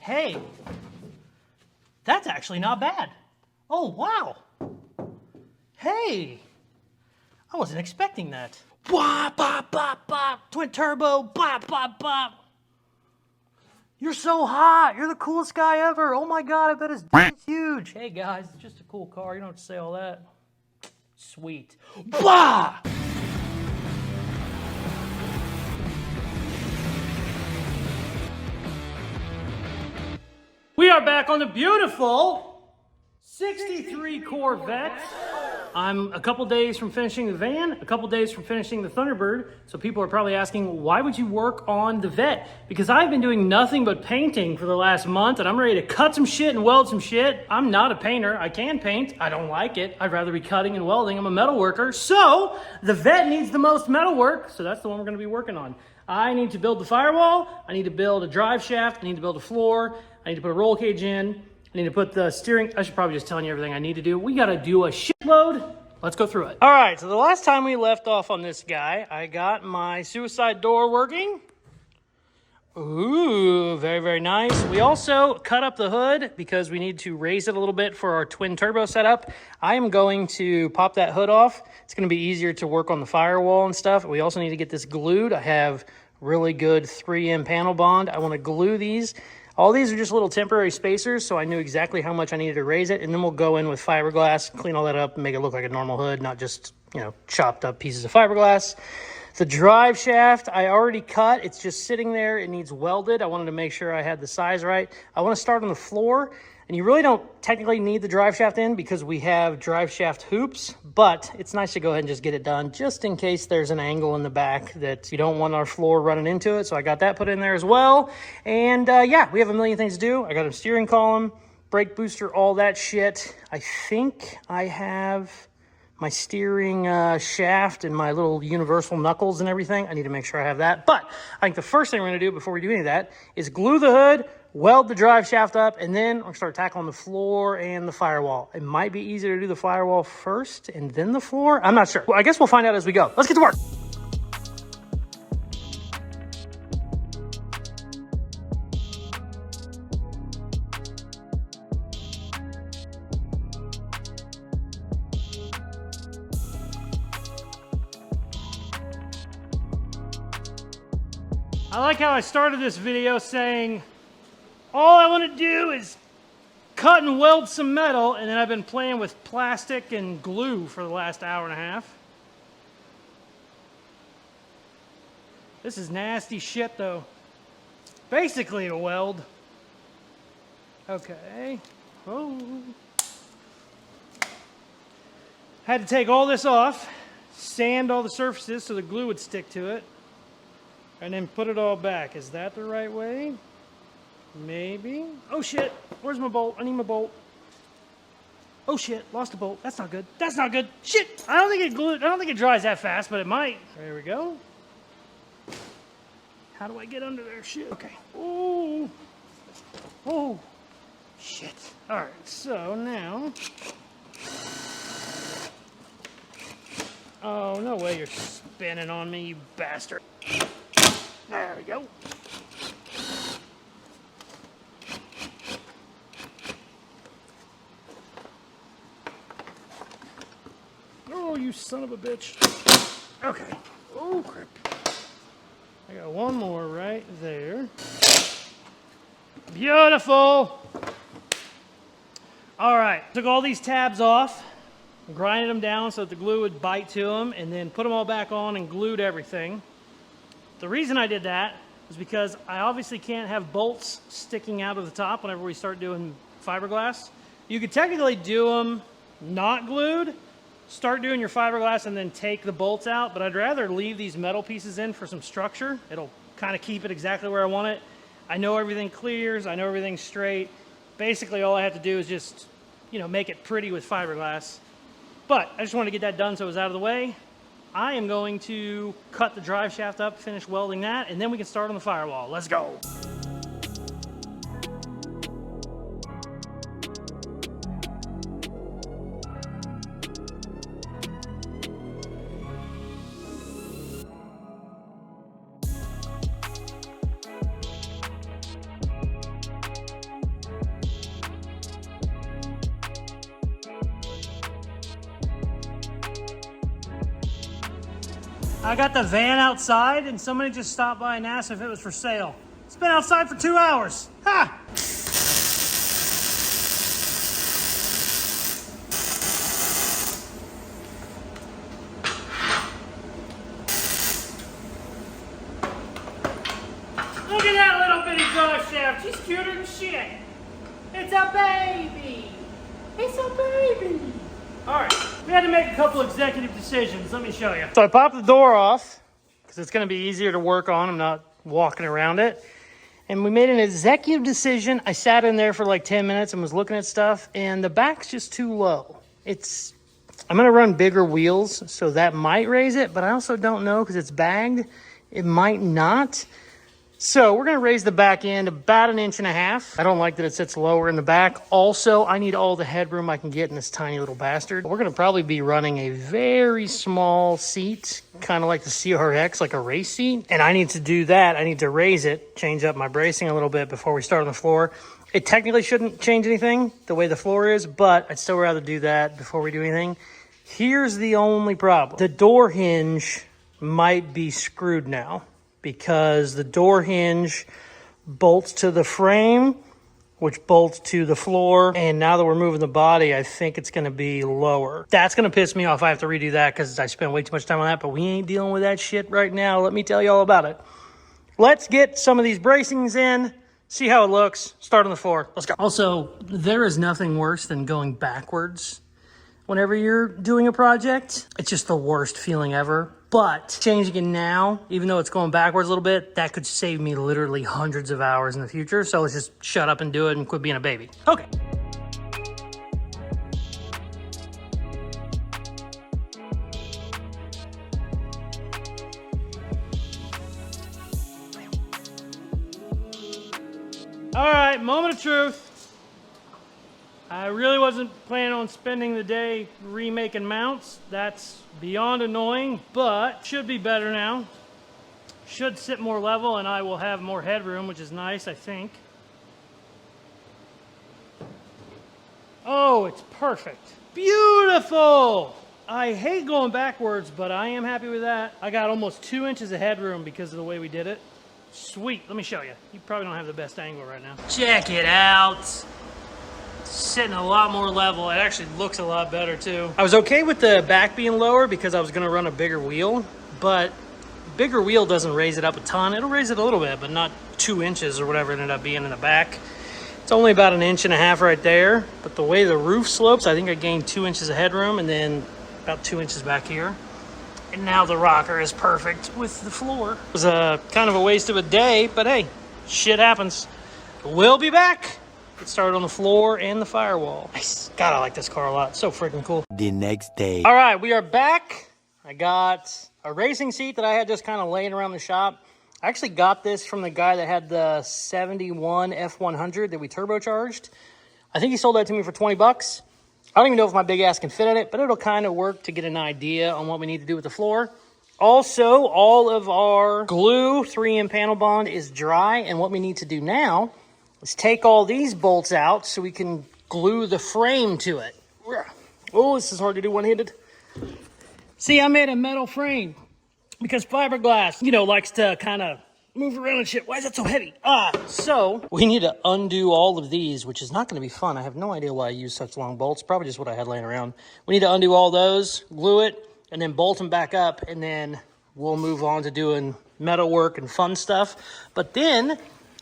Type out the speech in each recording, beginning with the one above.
Hey, that's actually not bad. Oh, wow. Hey, I wasn't expecting that. Bop, bop, bop, bop. Twin turbo, bop, bop, bop. You're so hot. You're the coolest guy ever. Oh my God, I bet his dick's huge. Hey guys, it's just a cool car. You don't have to say all that. Sweet. Blah! We are back on the beautiful 63 Corvette. I'm a couple days from finishing the van, a couple days from finishing the Thunderbird. So people are probably asking, why would you work on the Vette? Because I've been doing nothing but painting for the last month and I'm ready to cut some shit and weld some shit. I'm not a painter. I can paint. I don't like it. I'd rather be cutting and welding. I'm a metal worker. So the Vette needs the most metal work. So that's the one we're going to be working on. I need to build the firewall. I need to build a drive shaft. I need to build a floor. I need to put a roll cage in. I need to put the steering. I should probably just tell you everything I need to do. We got to do a shitload. Let's go through it. All right, so the last time we left off on this guy, I got my suicide door working. Ooh, very, very nice. We also cut up the hood because we need to raise it a little bit for our twin turbo setup. I am going to pop that hood off. It's going to be easier to work on the firewall and stuff. We also need to get this glued. I have really good 3M panel bond. I want to glue these. All these are just little temporary spacers, so I knew exactly how much I needed to raise it, and then we'll go in with fiberglass, clean all that up, and make it look like a normal hood, not just, you know, chopped up pieces of fiberglass. The drive shaft, I already cut. It's just sitting there. It needs welded. I wanted to make sure I had the size right. I want to start on the floor, and you really don't technically need the drive shaft in because we have drive shaft hoops, but it's nice to go ahead and just get it done just in case there's an angle in the back that you don't want our floor running into it. So I got that put in there as well. And yeah, we have a million things to do. I got a steering column, brake booster, all that shit. I think I have my steering shaft and my little universal knuckles and everything. I need to make sure I have that. But I think the first thing we're gonna do before we do any of that is glue the hood, weld the drive shaft up, and then we're gonna start tackling the floor and the firewall. It might be easier to do the firewall first and then the floor. I'm not sure. Well, I guess we'll find out as we go. Let's get to work. I like how I started this video saying, all I want to do is cut and weld some metal, and then I've been playing with plastic and glue for the last hour and a half. This is nasty shit though. Basically a weld. Okay. Oh. Had to take all this off, sand all the surfaces so the glue would stick to it, and then put it all back. Is that the right way? Maybe. Oh shit, where's my bolt? I need my bolt. Oh shit, lost a bolt. That's not good. That's not good. Shit, I don't think it dries that fast, but it might. There we go. How do I get under there? Shit, okay. Oh, oh, shit. All right, so now. Oh, no way you're spinning on me, you bastard. There we go. Oh, you son of a bitch. Okay. Oh, crap. I got one more right there. Beautiful. All right. Took all these tabs off, grinded them down so that the glue would bite to them, and then put them all back on and glued everything. The reason I did that is because I obviously can't have bolts sticking out of the top whenever we start doing fiberglass. You could technically do them not glued, start doing your fiberglass and then take the bolts out, but I'd rather leave these metal pieces in for some structure. It'll kind of keep it exactly where I want it. I know everything clears, I know everything's straight. Basically all I have to do is just, you know, make it pretty with fiberglass. But I just wanted to get that done so it was out of the way. I am going to cut the drive shaft up, finish welding that, and then we can start on the firewall. Let's go. I got the van outside and somebody just stopped by and asked if it was for sale. It's been outside for 2 hours. Ha! Look at that little bitty draw shaft. She's cuter than shit. It's a baby. It's a baby. All right, we had to make a couple executive decisions. Let me show you. So I popped the door off because it's going to be easier to work on. I'm not walking around it. And we made an executive decision. I sat in there for like 10 minutes and was looking at stuff, and the back's just too low. I'm going to run bigger wheels, so that might raise it, but I also don't know because it's bagged. It might not. So we're gonna raise the back end about 1.5 inches. I don't like that it sits lower in the back. Also, I need all the headroom I can get in this tiny little bastard. We're gonna probably be running a very small seat, kind of like the CRX, like a race seat. And I need to do that. I need to raise it, change up my bracing a little bit before we start on the floor. It technically shouldn't change anything the way the floor is, but I'd still rather do that before we do anything. Here's the only problem. The door hinge might be screwed now, because the door hinge bolts to the frame, which bolts to the floor. And now that we're moving the body, I think it's gonna be lower. That's gonna piss me off. I have to redo that because I spent way too much time on that, but we ain't dealing with that shit right now. Let me tell you all about it. Let's get some of these bracings in, see how it looks, start on the floor. Let's go. Also, there is nothing worse than going backwards whenever you're doing a project. It's just the worst feeling ever. But changing it now, even though it's going backwards a little bit, that could save me literally hundreds of hours in the future. So let's just shut up and do it and quit being a baby. Okay. All right, moment of truth. I really wasn't planning on spending the day remaking mounts. That's beyond annoying, but should be better now. Should sit more level and I will have more headroom, which is nice, I think. Oh, it's perfect. Beautiful! I hate going backwards, but I am happy with that. I got almost 2 inches of headroom because of the way we did it. Sweet, let me show you. You probably don't have the best angle right now. Check it out. Sitting a lot more level. It actually looks a lot better too. I was okay with the back being lower because I was gonna run a bigger wheel, but bigger wheel doesn't raise it up a ton. It'll raise it a little bit, but not 2 inches or whatever it ended up being in the back. It's only about 1.5 inches right there, but the way the roof slopes, I think I gained 2 inches of headroom and then about 2 inches back here. And now the rocker is perfect with the floor. It was a kind of a waste of a day, but hey, shit happens. We'll be back. Get started on the floor and the firewall. Nice. God, I like this car a lot. So freaking cool. The next day. All right, we are back. I got a racing seat that I had just kind of laying around the shop. I actually got this from the guy that had the 71 F100 that we turbocharged. I think he sold that to me for 20 bucks. I don't even know if my big ass can fit in it, but it'll kind of work to get an idea on what we need to do with the floor. Also, all of our glue, 3M panel bond, is dry, and what we need to do now, let's take all these bolts out so we can glue the frame to it. Oh, this is hard to do one-handed. See, I made a metal frame because fiberglass, you know, likes to kind of move around and shit. Why is that so heavy? So we need to undo all of these, which is not going to be fun. I have no idea why I use such long bolts. Probably just what I had laying around. We need to undo all those, glue it, and then bolt them back up, and then we'll move on to doing metal work and fun stuff. But then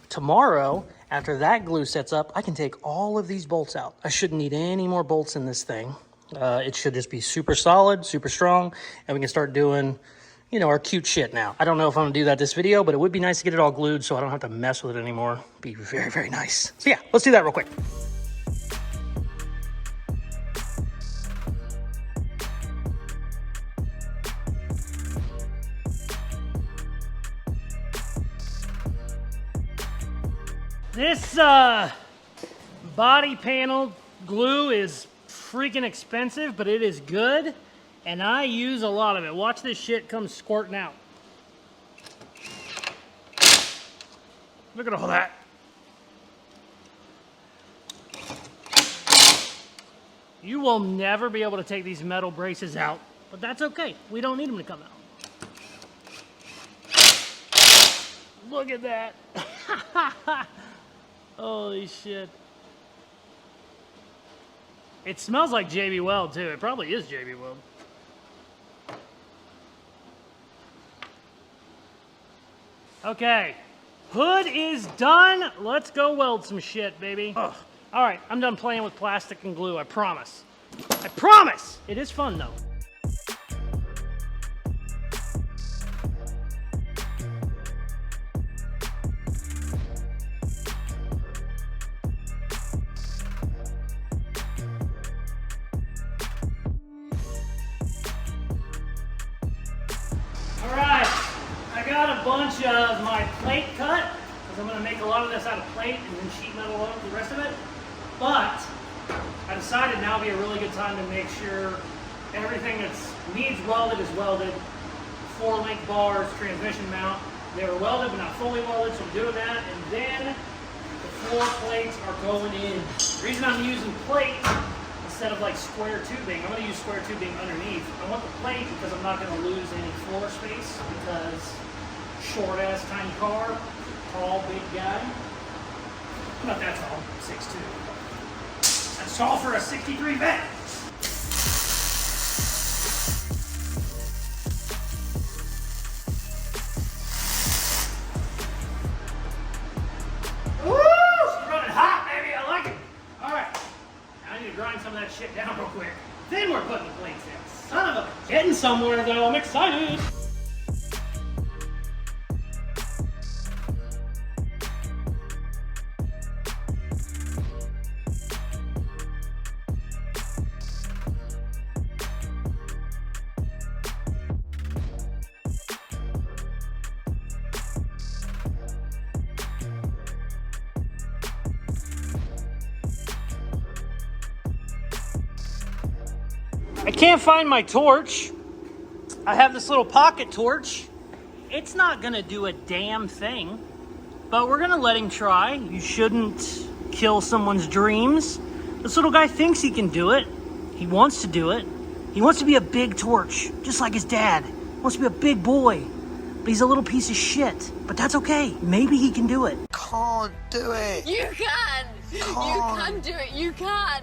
tomorrow, after that glue sets up, I can take all of these bolts out. I shouldn't need any more bolts in this thing. It should just be super solid, super strong, and we can start doing, you know, our cute shit now. I don't know if I'm gonna do that this video, but it would be nice to get it all glued so I don't have to mess with it anymore. Be very, very nice. So yeah, let's do that real quick. This body panel glue is freaking expensive, but it is good, and I use a lot of it. Watch this shit come squirting out. Look at all that. You will never be able to take these metal braces out, but that's okay. We don't need them to come out. Look at that. Holy shit. It smells like JB Weld too. It probably is JB Weld. Okay, hood is done. Let's go weld some shit, baby. Ugh. All right, I'm done playing with plastic and glue, I promise. I promise! It is fun though. Bunch of my plate cut, because I'm going to make a lot of this out of plate and then sheet metal up the rest of it. But I decided now would be a really good time to make sure everything that needs welded is welded. 4-link bars, transmission mount, they were welded but not fully welded, so I'm doing that. And then the floor plates are going in. The reason I'm using plate instead of like square tubing, I'm going to use square tubing underneath. I want the plate because I'm not going to lose any floor space, because short ass tiny car, tall big guy. Not that tall, 6'2". That's tall for a 63 Vette. Woo! She's running hot, baby. I like it. All right. Now I need to grind some of that shit down real quick. Then we're putting the plates in. Son of a... Getting somewhere though. I'm excited. I can't find my torch. I have this little pocket torch. It's not gonna do a damn thing, but we're gonna let him try. You shouldn't kill someone's dreams. This little guy thinks he can do it. He wants to do it. He wants to be a big torch, just like his dad. He wants to be a big boy, but he's a little piece of shit. But that's okay. Maybe he can do it. Can't do it. You can. You can do it. You can.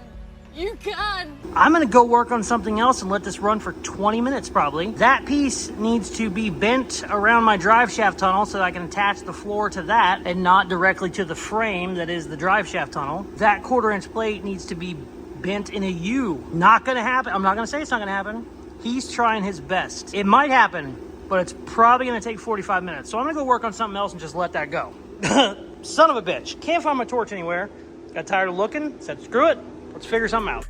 You can. I'm gonna go work on something else and let this run for 20 minutes probably. That piece needs to be bent around my drive shaft tunnel so that I can attach the floor to that and not directly to the frame that is the drive shaft tunnel. That 1/4-inch plate needs to be bent in a U. Not gonna happen. I'm not gonna say it's not gonna happen. He's trying his best. It might happen, but it's probably gonna take 45 minutes. So I'm gonna go work on something else and just let that go. Son of a bitch. Can't find my torch anywhere. Got tired of looking, said screw it. Let's figure something out.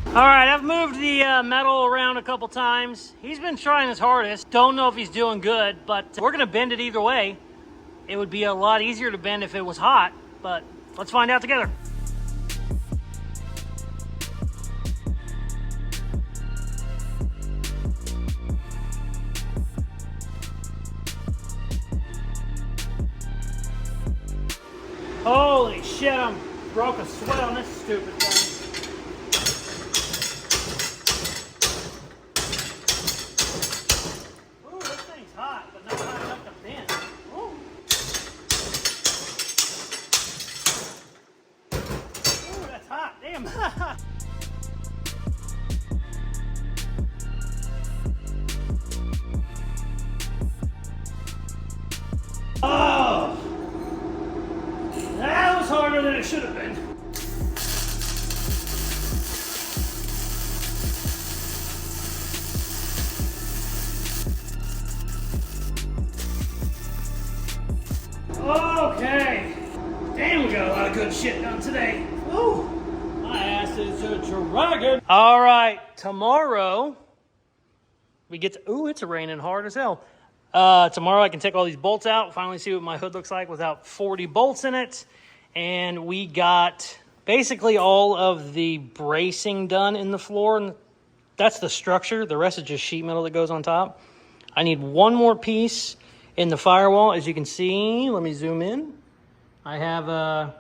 All right, I've moved the metal around a couple times. He's been trying his hardest. Don't know if he's doing good, but we're gonna bend it either way. It would be a lot easier to bend if it was hot, but let's find out together. Holy shit, I'm broke a sweat on this stupid thing. Ooh, this thing's hot, but not hot enough to bend. Ooh. Ooh, that's hot, damn. Oh! That was harder than it should have been. Okay. Damn, we got a lot of good shit done today. Ooh, my ass is a dragon. All right, tomorrow we get to, ooh, it's raining hard as hell. Tomorrow I can take all these bolts out, finally see what my hood looks like without 40 bolts in it. And we got basically all of the bracing done in the floor. And that's the structure. The rest is just sheet metal that goes on top. I need one more piece in the firewall. As you can see, let me zoom in. I have a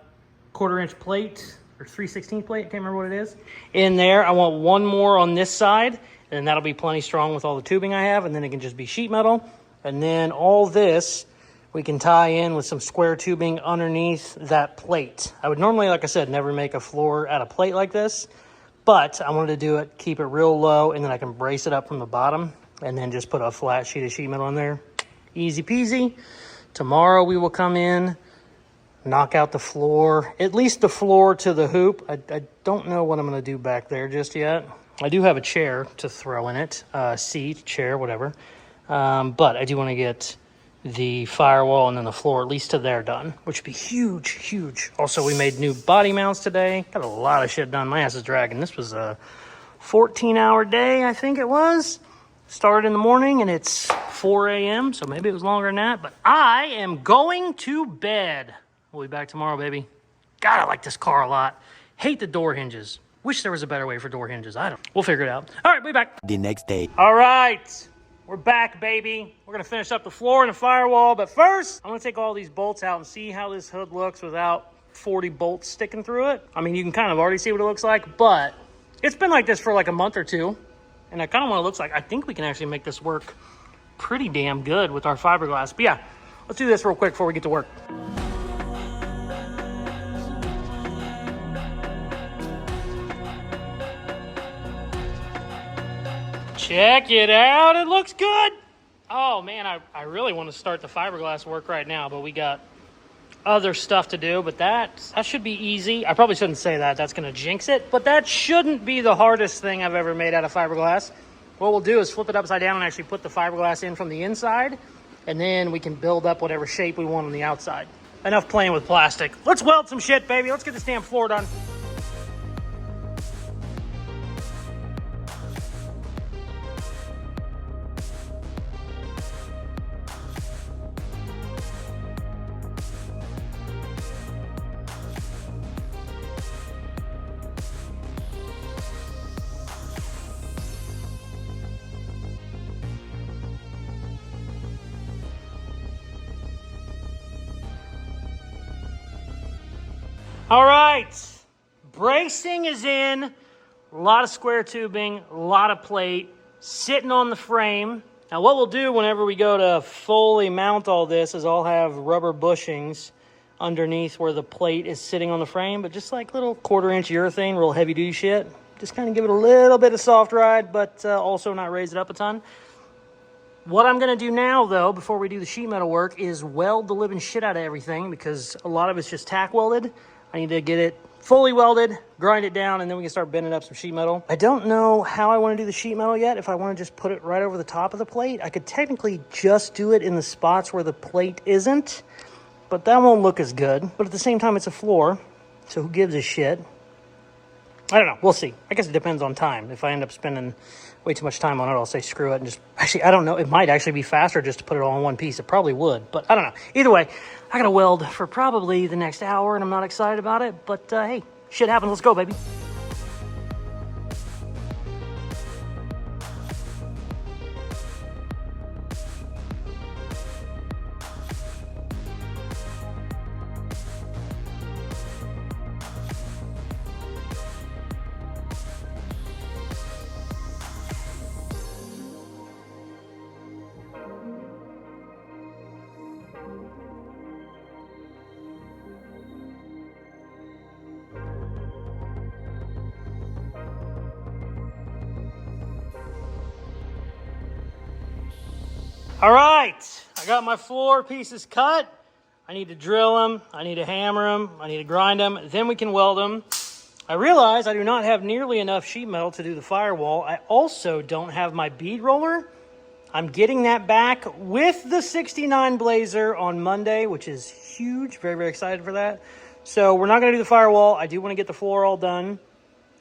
1/4-inch plate or 3/16 plate, I can't remember what it is. In there, I want one more on this side, and that'll be plenty strong with all the tubing I have, and then it can just be sheet metal. And then all this, we can tie in with some square tubing underneath that plate. I would normally, like I said, never make a floor out of plate like this, but I wanted to do it, keep it real low, and then I can brace it up from the bottom, and then just put a flat sheet of sheet metal in there. Easy peasy. Tomorrow we will come in, knock out the floor, at least the floor to the hoop. I don't know what I'm going to do back there just yet. I do have a chair to throw in it, seat, chair, whatever. But I do want to get the firewall and then the floor at least to there done, which would be huge, huge. Also, we made new body mounts today. Got a lot of shit done. My ass is dragging. This was a 14-hour day, I think it was. Started in the morning and it's 4 a.m., so maybe it was longer than that. But I am going to bed. We'll be back tomorrow, baby. God, I like this car a lot. Hate the door hinges. Wish there was a better way for door hinges. I don't. We'll figure it out. All right, we'll be back. The next day. All right. We're back, baby. We're going to finish up the floor and the firewall. But first, I'm going to take all these bolts out and see how this hood looks without 40 bolts sticking through it. I mean, you can kind of already see what it looks like, but it's been like this for like a month or two. And I kind of want it looks like. I think we can actually make this work pretty damn good with our fiberglass. But yeah, let's do this real quick before we get to work. Check it out. It looks good. Oh, man, I really want to start the fiberglass work right now, but we got other stuff to do. But that should be easy. I probably shouldn't say that. That's going to jinx it. But that shouldn't be the hardest thing I've ever made out of fiberglass. What we'll do is flip it upside down and actually put the fiberglass in from the inside, and then we can build up whatever shape we want on the outside. Enough playing with plastic. Let's weld some shit, baby. Let's get this damn floor done. All right, bracing is in, a lot of square tubing, a lot of plate, sitting on the frame. Now what we'll do whenever we go to fully mount all this is I'll have rubber bushings underneath where the plate is sitting on the frame, but just like little 1/4-inch urethane, real heavy duty shit. Just kind of give it a little bit of soft ride, but also not raise it up a ton. What I'm going to do now, though, before we do the sheet metal work, is weld the living shit out of everything because a lot of it's just tack welded. I need to get it fully welded, grind it down, and then we can start bending up some sheet metal. I don't know how I want to do the sheet metal yet. If I want to just put it right over the top of the plate, I could technically just do it in the spots where the plate isn't, but that won't look as good. But at the same time, it's a floor, so who gives a shit? I don't know. We'll see. I guess it depends on time. If I end up spending way too much time on it, I'll say screw it and just... Actually, I don't know. It might actually be faster just to put it all in one piece. It probably would, but I don't know. Either way, I got to weld for probably the next hour, and I'm not excited about it. But, hey, shit happens. Let's go, baby. All right, I got my floor pieces cut. I need to drill them, I need to hammer them, I need to grind them, then we can weld them. I realize I do not have nearly enough sheet metal to do the firewall. I also don't have my bead roller. I'm getting that back with the 69 Blazer on Monday, which is huge. Very, very excited for that. So we're not going to do the firewall. I do want to get the floor all done.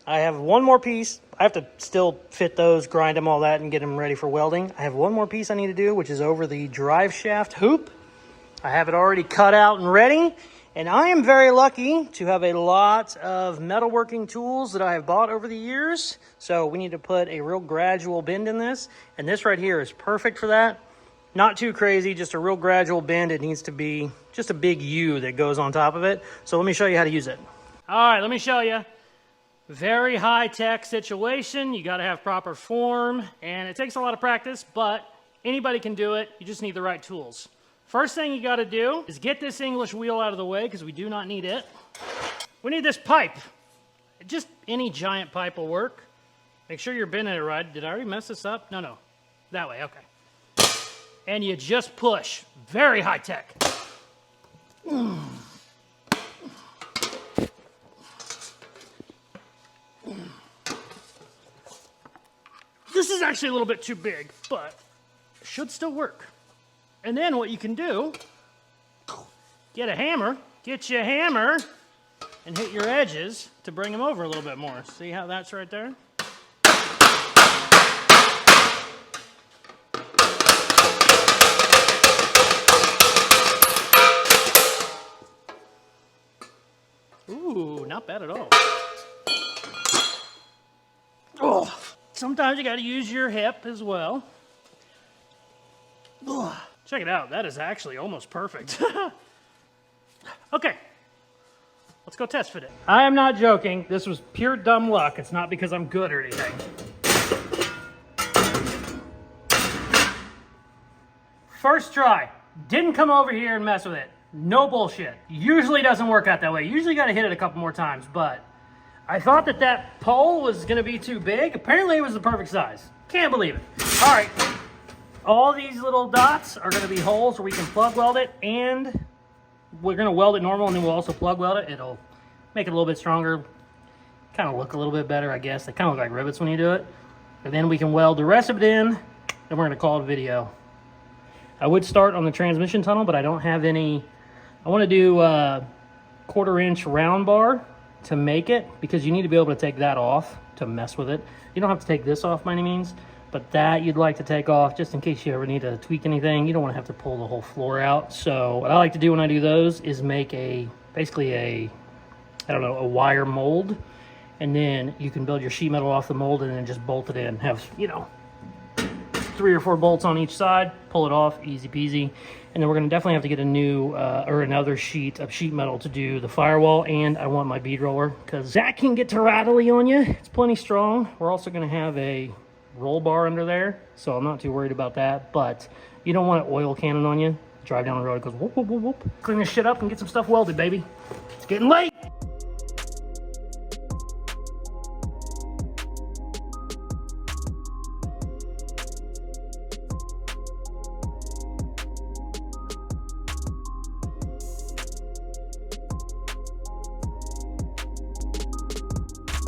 I have one more piece. I have to still fit those, grind them, all that, and get them ready for welding. I have one more piece I need to do, which is over the drive shaft hoop. I have it already cut out and ready. And I am very lucky to have a lot of metalworking tools that I have bought over the years. So we need to put a real gradual bend in this. And this right here is perfect for that. Not too crazy, just a real gradual bend. It needs to be just a big U that goes on top of it. So let me show you how to use it. All right, let me show you. Very high-tech situation. You got to have proper form, and it takes a lot of practice, but anybody can do it. You just need the right tools. First thing you got to do is get this English wheel out of the way because we do not need it. We need this pipe. Just any giant pipe will work. Make sure you're bending it right. Did I already mess this up? No. That way, okay. And you just push. Very high-tech. This is actually a little bit too big, but it should still work. And then what you can do, get a hammer, and hit your edges to bring them over a little bit more. See how that's right there? Ooh, not bad at all. Oh, sometimes you got to use your hip as well. Oh, check it out. That is actually almost perfect. Okay. Let's go test fit it. I am not joking. This was pure dumb luck. It's not because I'm good or anything. First try. Didn't come over here and mess with it. No bullshit. Usually doesn't work out that way. Usually got to hit it a couple more times, but I thought that pole was going to be too big. Apparently it was the perfect size. Can't believe it. All right. All these little dots are going to be holes where we can plug weld it, and we're going to weld it normal, and then we'll also plug weld it. It'll make it a little bit stronger, kind of look a little bit better, I guess. They kind of look like rivets when you do it. And then we can weld the rest of it in, and we're going to call it a video. I would start on the transmission tunnel, but I don't have any. I want to do a 1/4-inch round bar to make it, because you need to be able to take that off to mess with it. You don't have to take this off by any means, but that you'd like to take off just in case you ever need to tweak anything. You don't want to have to pull the whole floor out. So what I like to do when I do those is make basically a wire mold, and then you can build your sheet metal off the mold and then just bolt it in. Have, 3 or 4 bolts on each side, pull it off, easy peasy. And then we're going to definitely have to get a new or another sheet of sheet metal to do the firewall, and I want my bead roller because that can get to rattly on you. It's plenty strong. We're also going to have a roll bar under there, so I'm not too worried about that, but you don't want an oil cannon on you. Drive down the road, it goes whoop, whoop, whoop, whoop. Clean this shit up and get some stuff welded, baby. It's getting late.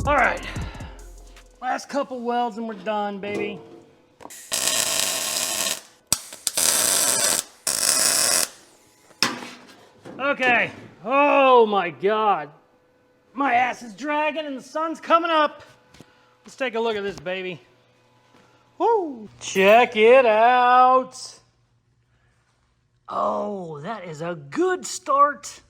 All right, last couple welds and we're done, baby. Okay, oh my God. My ass is dragging and the sun's coming up. Let's take a look at this baby. Woo! Check it out. Oh, that is a good start.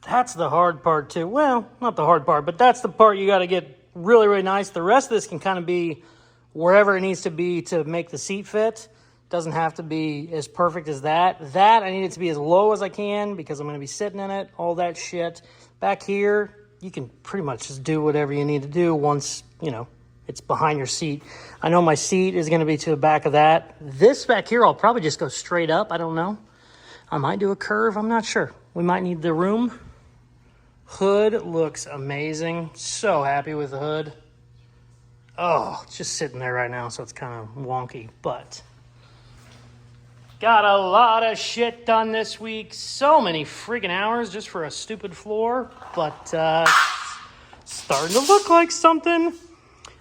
That's the hard part too. Well, not the hard part, but that's the part you got to get really, really nice. The rest of this can kind of be wherever it needs to be to make the seat fit. Doesn't have to be as perfect as that. That I need it to be as low as I can because I'm going to be sitting in it, all that shit. Back here, you can pretty much just do whatever you need to do once, it's behind your seat. I know my seat is going to be to the back of that. This back here, I'll probably just go straight up. I don't know. I might do a curve. I'm not sure. We might need the room. Hood looks amazing. So happy with the hood. Oh, it's just sitting there right now, so it's kind of wonky, but got a lot of shit done this week. So many freaking hours just for a stupid floor, but starting to look like something.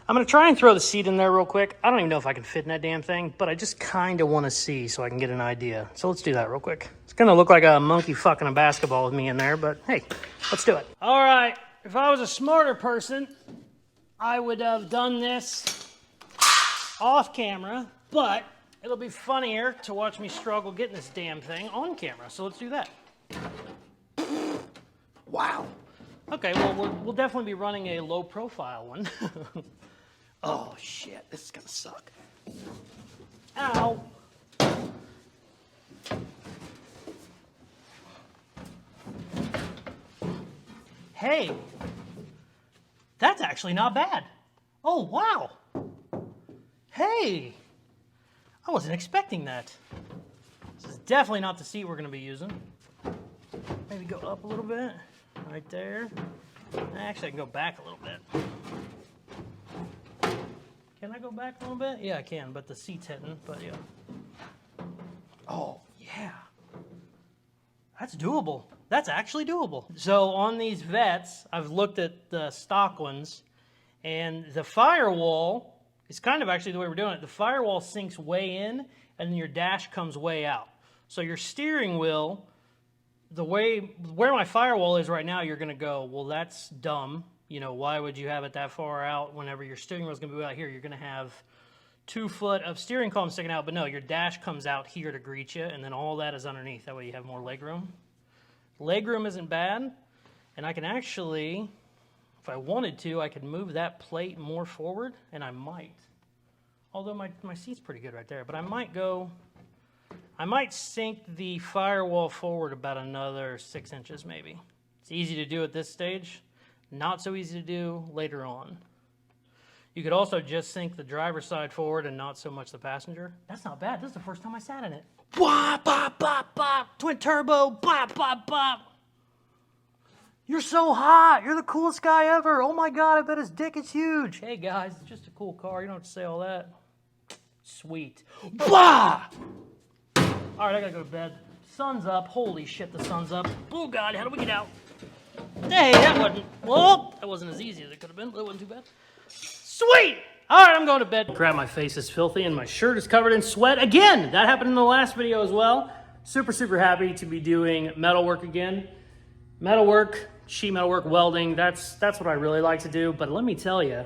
I'm going to try and throw the seat in there real quick. I don't even know if I can fit in that damn thing, but I just kind of want to see so I can get an idea. So let's do that real quick. It's going to look like a monkey fucking a basketball with me in there, but hey, let's do it. All right, if I was a smarter person, I would have done this off camera, but it'll be funnier to watch me struggle getting this damn thing on camera. So let's do that. Wow. Okay, well, we'll definitely be running a low profile one. Oh shit, this is gonna suck. Ow. Hey, that's actually not bad. Oh, wow. Hey, I wasn't expecting that. This is definitely not the seat we're going to be using. Maybe go up a little bit, right there. Actually, I can go back a little bit. Can I go back a little bit? Yeah, I can, but the seat's hitting, but yeah. Oh, yeah. That's doable. That's actually doable. So on these Vettes, I've looked at the stock ones, and the firewall is kind of actually the way we're doing it. The firewall sinks way in, and then your dash comes way out. So your steering wheel, the way, where my firewall is right now, you're gonna go, well, that's dumb. You know, why would you have it that far out whenever your steering wheel is gonna be out here? You're gonna have 2 foot of steering column sticking out, but no, your dash comes out here to greet you, and then all that is underneath. That way you have more leg room. Leg room isn't bad, and I can actually, if I wanted to, I could move that plate more forward, and I might. Although my seat's pretty good right there, but I might sink the firewall forward about another 6 inches maybe. It's easy to do at this stage, not so easy to do later on. You could also just sink the driver's side forward and not so much the passenger. That's not bad. This is the first time I sat in it. Bop, bop, bop, bop. Twin turbo, bop, bop, bop. You're so hot. You're the coolest guy ever. Oh my God, I bet his dick is huge. Hey guys, it's just a cool car. You don't have to say all that. Sweet. Blah! All right, I gotta go to bed. Sun's up. Holy shit, the sun's up. Oh God, how do we get out? Hey, that wasn't as easy as it could have been. That wasn't too bad. Sweet! All right, I'm going to bed. Crap, my face is filthy and my shirt is covered in sweat. Again, that happened in the last video as well. Super, super happy to be doing metalwork again. Metalwork, sheet metalwork, welding, that's what I really like to do. But let me tell you,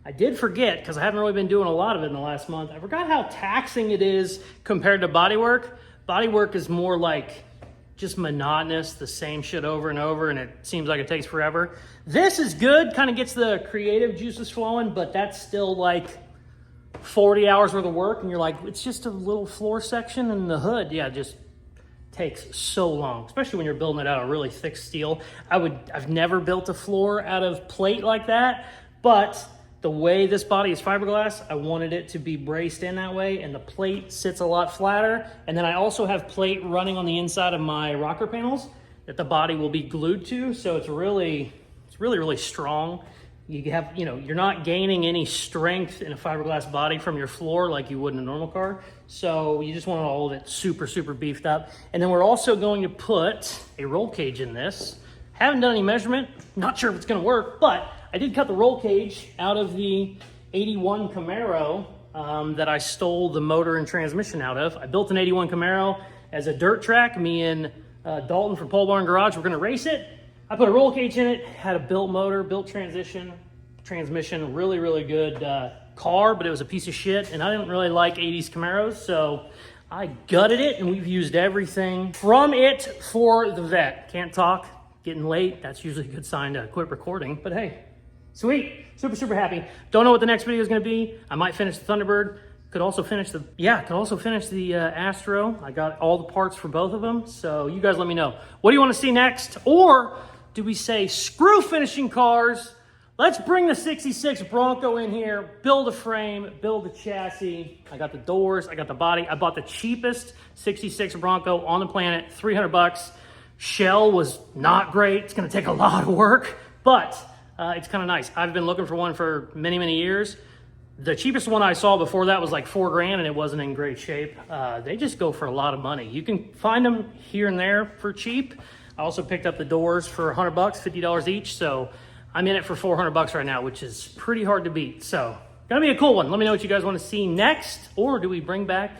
I did forget, because I haven't really been doing a lot of it in the last month, I forgot how taxing it is compared to bodywork. Bodywork is more like just monotonous, the same shit over and over, and it seems like it takes forever. This is good, kind of gets the creative juices flowing, but that's still like 40 hours worth of work, and you're like, it's just a little floor section and the hood. Yeah, it just takes so long, especially when you're building it out of really thick steel. I've never built a floor out of plate like that, but the way this body is fiberglass, I wanted it to be braced in that way, and the plate sits a lot flatter. And then I also have plate running on the inside of my rocker panels that the body will be glued to, so it's really, really strong. You have, you know, you're not gaining any strength in a fiberglass body from your floor like you would in a normal car. So you just want all of it super, super beefed up. And then we're also going to put a roll cage in this. Haven't done any measurement, not sure if it's gonna work, but I did cut the roll cage out of the 81 Camaro that I stole the motor and transmission out of. I built an 81 Camaro as a dirt track. Me and Dalton from Pole Barn Garage, we're gonna race it. I put a roll cage in it, had a built motor, built transmission, really, really good car, but it was a piece of shit, and I didn't really like 80s Camaros, so I gutted it, and we've used everything from it for the Vette. Can't talk, getting late. That's usually a good sign to quit recording, but hey, sweet, super, super happy. Don't know what the next video is gonna be. I might finish the Thunderbird. Could also finish the Astro. I got all the parts for both of them, so you guys let me know. What do you want to see next? Or do we say, screw finishing cars, let's bring the 66 Bronco in here, build a frame, build a chassis. I got the doors, I got the body. I bought the cheapest 66 Bronco on the planet, 300 bucks. Shell was not great. It's gonna take a lot of work, but it's kind of nice. I've been looking for one for many, many years. The cheapest one I saw before that was like $4 grand, and it wasn't in great shape. They just go for a lot of money. You can find them here and there for cheap. I also picked up the doors for 100 bucks, $50 each. So I'm in it for 400 bucks right now, which is pretty hard to beat. So gonna be a cool one. Let me know what you guys want to see next. Or do we bring back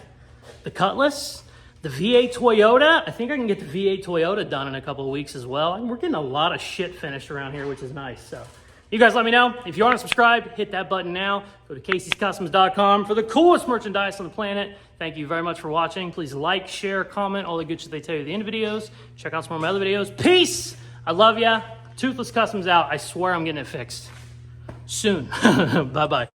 the Cutlass, the V8 Toyota? I think I can get the V8 Toyota done in a couple of weeks as well. And we're getting a lot of shit finished around here, which is nice. So you guys let me know. If you aren't subscribed, hit that button now. Go to Caseyscustoms.com for the coolest merchandise on the planet. Thank you very much for watching. Please like, share, comment, all the good shit they tell you at the end of videos. Check out some more of my other videos. Peace! I love ya. Toothless Customs out. I swear I'm getting it fixed soon. Bye-bye.